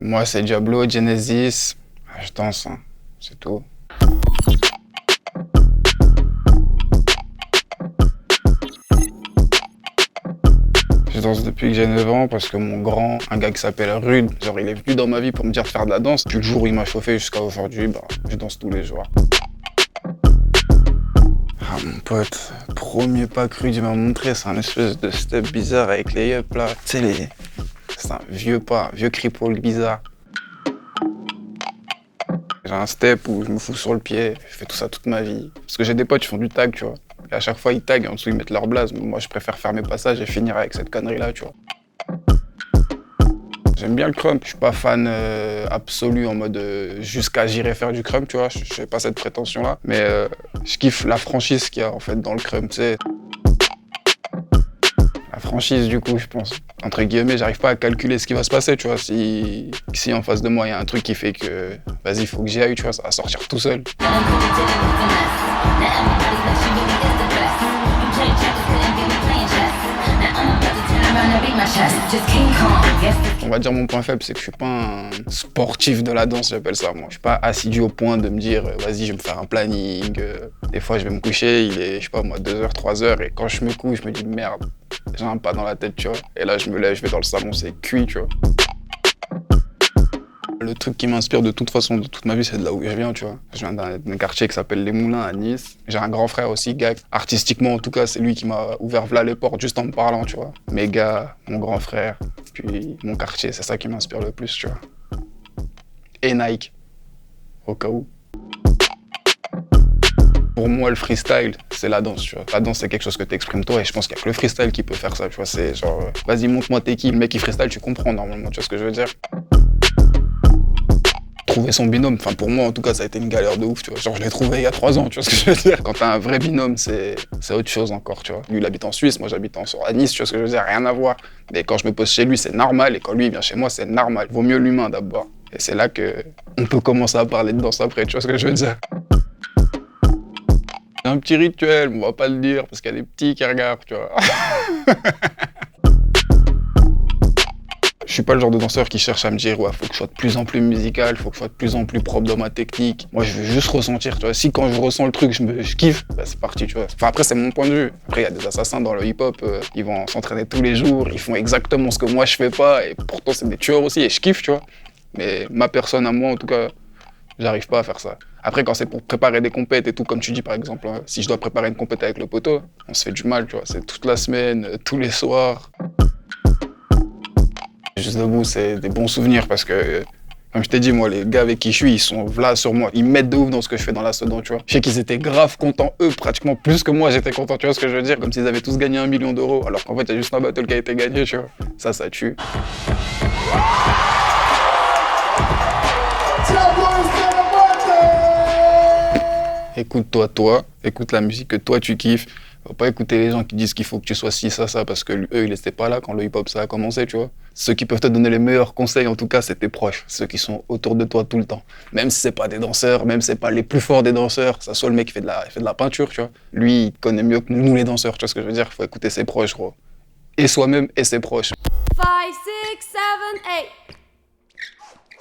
Moi, c'est Diablo, Genesis. Je danse, hein. C'est tout. Je danse depuis que j'ai 9 ans parce que mon grand, un gars qui s'appelle Rude, genre il est venu dans ma vie pour me dire de faire de la danse. Depuis le jour où il m'a chauffé jusqu'à aujourd'hui, je danse tous les jours. Ah mon pote, premier pas que Rude il m'a montré, c'est un espèce de step bizarre avec les yeux là. Tu sais, c'est un vieux pas, vieux creepwalk bizarre. J'ai un step où je me fous sur le pied, je fais tout ça toute ma vie. Parce que j'ai des potes qui font du tag, tu vois. Et à chaque fois, ils taguent, en dessous, ils mettent leur blaze. Mais moi, je préfère faire mes passages et finir avec cette connerie-là, tu vois. J'aime bien le crump. Je suis pas fan absolu en mode jusqu'à j'irai faire du crump, tu vois. Je n'ai pas cette prétention-là. Mais je kiffe la franchise qu'il y a, en fait, dans le crump, tu sais. La franchise, du coup, je pense. Entre guillemets, j'arrive pas à calculer ce qui va se passer, tu vois. Si en face de moi, il y a un truc qui fait que, vas-y, il faut que j'y aille, tu vois, ça va sortir tout seul. On va dire mon point faible, c'est que je suis pas un sportif de la danse, j'appelle ça, moi. Je suis pas assidu au point de me dire, vas-y, je vais me faire un planning. Des fois, je vais me coucher, il est, je sais pas moi, 2h, 3h, et quand je me couche, je me dis, merde, j'ai un pas dans la tête, tu vois. Et là, je me lève, je vais dans le salon, c'est cuit, tu vois. Le truc qui m'inspire de toute façon, de toute ma vie, c'est de là où je viens, tu vois. Je viens d'un quartier qui s'appelle Les Moulins à Nice. J'ai un grand frère aussi, Gag. Artistiquement, en tout cas, c'est lui qui m'a ouvert là les portes juste en me parlant, tu vois. Mes gars, mon grand frère, puis mon quartier, c'est ça qui m'inspire le plus, tu vois. Et Nike, au cas où. Pour moi, le freestyle, c'est la danse, tu vois. La danse, c'est quelque chose que tu exprimes toi et je pense qu'il n'y a que le freestyle qui peut faire ça, tu vois. C'est genre, vas-y, montre-moi t'es qui. Le mec qui freestyle, tu comprends normalement, tu vois ce que je veux dire. Trouver son binôme, enfin pour moi en tout cas ça a été une galère de ouf, tu vois. Genre je l'ai trouvé il y a 3 ans, tu vois ce que je veux dire. Quand t'as un vrai binôme, c'est autre chose encore, tu vois. Lui il habite en Suisse, moi j'habite à Nice, tu vois ce que je veux dire, rien à voir. Mais quand je me pose chez lui, c'est normal, et quand lui il vient chez moi, c'est normal. Vaut mieux l'humain d'abord. Et c'est là que on peut commencer à parler de danse après, tu vois ce que je veux dire. C'est un petit rituel, on va pas le dire, parce qu'il y a des petits qui regardent, tu vois. Je suis pas le genre de danseur qui cherche à me dire ouais, faut que je sois de plus en plus musical, faut que je sois de plus en plus propre dans ma technique. Moi, je veux juste ressentir, tu vois. Si quand je ressens le truc, je kiffe, bah, c'est parti, tu vois. Enfin, après, c'est mon point de vue. Après, il y a des assassins dans le hip-hop, ils vont s'entraîner tous les jours, ils font exactement ce que moi je fais pas, et pourtant, c'est des tueurs aussi, et je kiffe, tu vois. Mais ma personne à moi, en tout cas, j'arrive pas à faire ça. Après, quand c'est pour préparer des compètes et tout, comme tu dis, par exemple, hein, si je dois préparer une compète avec le poteau, on se fait du mal, tu vois. C'est toute la semaine, tous les soirs. Juste debout, c'est des bons souvenirs parce que, comme je t'ai dit, moi, les gars avec qui je suis, ils sont là sur moi. Ils m'aident de ouf dans ce que je fais dans la sedan, tu vois. Je sais qu'ils étaient grave contents, eux, pratiquement plus que moi, j'étais content, tu vois ce que je veux dire. Comme s'ils avaient tous gagné 1 million d'euros, alors qu'en fait, il y a juste un battle qui a été gagné, tu vois. Ça tue. Écoute-toi, toi, écoute la musique que toi tu kiffes. Faut pas écouter les gens qui disent qu'il faut que tu sois ci, ça, parce que eux, ils étaient pas là quand le hip-hop ça a commencé, tu vois. Ceux qui peuvent te donner les meilleurs conseils, en tout cas, c'est tes proches, ceux qui sont autour de toi tout le temps. Même si c'est pas des danseurs, même si c'est pas les plus forts des danseurs, ça soit le mec qui fait de la peinture, tu vois. Lui, il connaît mieux que nous les danseurs, tu vois ce que je veux dire. Faut écouter ses proches, gros. Et soi-même et ses proches. 5, 6, 7, 8.